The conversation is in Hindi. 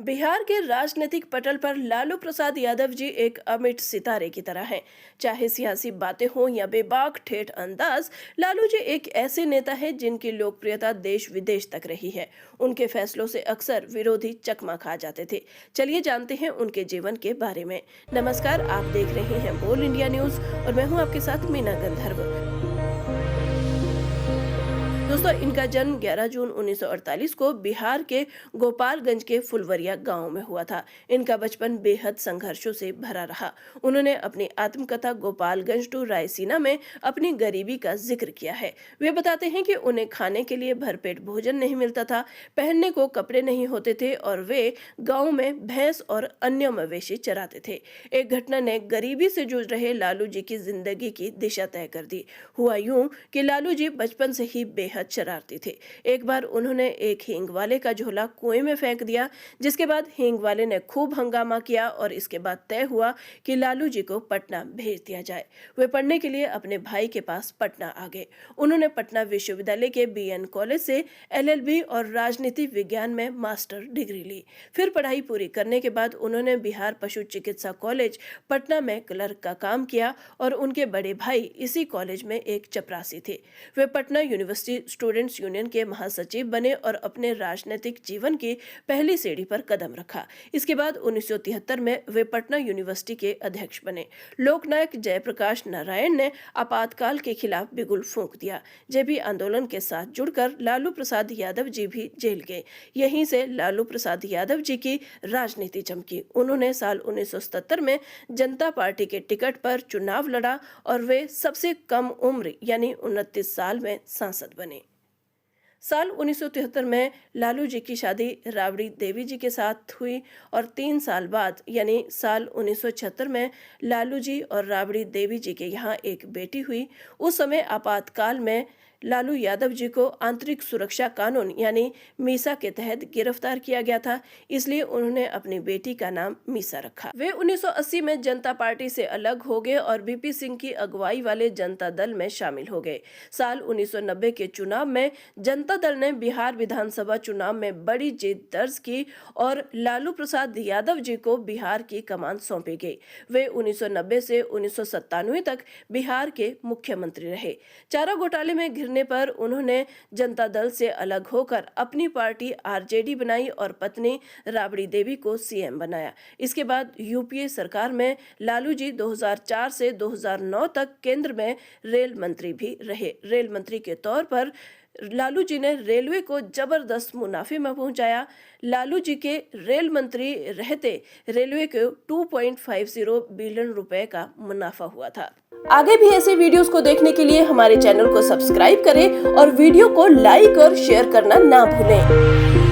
बिहार के राजनीतिक पटल पर लालू प्रसाद यादव जी एक अमिट सितारे की तरह हैं। चाहे सियासी बातें हों या बेबाक ठेठ अंदाज, लालू जी एक ऐसे नेता हैं जिनकी लोकप्रियता देश विदेश तक रही है। उनके फैसलों से अक्सर विरोधी चकमा खा जाते थे। चलिए जानते हैं उनके जीवन के बारे में। नमस्कार, आप देख रहे हैं बोल इंडिया न्यूज और मैं हूं आपके साथ मीना गंधर्व। दोस्तों, इनका जन्म 11 जून 1948 को बिहार के गोपालगंज के फुलवरिया गांव में हुआ था। इनका बचपन बेहद संघर्षों से भरा रहा। उन्होंने अपनी आत्मकथा गोपालगंज टू रायसीना में अपनी गरीबी का जिक्र किया है। वे बताते हैं कि उन्हें खाने के लिए भरपेट भोजन नहीं मिलता था, पहनने को कपड़े नहीं होते थे और वे गाँव में भैंस और अन्य मवेशी चराते थे। एक घटना ने गरीबी से जूझ रहे लालू जी की जिंदगी की दिशा तय कर दी। हुआ यूं कि लालू जी बचपन से ही बेहद शरारती थे। एक बार उन्होंने एक हींग वाले का झोला कुएं में फेंक दिया, जिसके बाद हींग वाले ने खूब हंगामा किया और इसके बाद तय हुआ कि लालू जी को पटना भेज दिया जाए। वे पढ़ने के लिए अपने भाई के पास पटना आ गए। उन्होंने पटना विश्वविद्यालय के बीएन कॉलेज से एलएलबी और राजनीति विज्ञान में मास्टर डिग्री ली। फिर पढ़ाई पूरी करने के बाद उन्होंने बिहार पशु चिकित्सा कॉलेज पटना में क्लर्क का काम किया और उनके बड़े भाई इसी कॉलेज में एक चपरासी थे। वे पटना यूनिवर्सिटी स्टूडेंट्स यूनियन के महासचिव बने और अपने राजनीतिक जीवन की पहली सीढ़ी पर कदम रखा। इसके बाद 1973 में वे पटना यूनिवर्सिटी के अध्यक्ष बने। लोकनायक जयप्रकाश नारायण ने आपातकाल के खिलाफ बिगुल फूंक दिया। जेबी आंदोलन के साथ जुड़कर लालू प्रसाद यादव जी भी जेल गए। यहीं से लालू प्रसाद यादव जी की राजनीति चमकी। उन्होंने साल 1977 में जनता पार्टी के टिकट पर चुनाव लड़ा और वे सबसे कम उम्र यानी 29 साल में सांसद बने। साल 1973 में लालू जी की शादी राबड़ी देवी जी के साथ हुई और 3 साल बाद यानी साल 1976 में लालू जी और राबड़ी देवी जी के यहाँ एक बेटी हुई। उस समय आपातकाल में लालू यादव जी को आंतरिक सुरक्षा कानून यानी मीसा के तहत गिरफ्तार किया गया था, इसलिए उन्होंने अपनी बेटी का नाम मीसा रखा। वे 1980 में जनता पार्टी से अलग हो गए और बीपी सिंह की अगुवाई वाले जनता दल में शामिल हो गए। साल 1990 के चुनाव में जनता दल ने बिहार विधानसभा चुनाव में बड़ी जीत दर्ज की और लालू प्रसाद यादव जी को बिहार की कमान सौंपी गई। वे 1990 से 1997 तक बिहार के मुख्यमंत्री रहे। चारा घोटाले में गिरने पर उन्होंने जनता दल से अलग होकर अपनी पार्टी आरजेडी बनाई और पत्नी राबड़ी देवी को सीएम बनाया। इसके बाद यूपीए सरकार में लालू जी 2004 से 2009 तक केंद्र में रेल मंत्री भी रहे। रेल मंत्री के तौर पर लालू जी ने रेलवे को जबरदस्त मुनाफे में पहुंचाया। लालू जी के रेल मंत्री रहते रेलवे को 2.50 बिलियन रुपए का मुनाफा हुआ था। आगे भी ऐसे वीडियोस को देखने के लिए हमारे चैनल को सब्सक्राइब करें और वीडियो को लाइक और शेयर करना ना भूलें।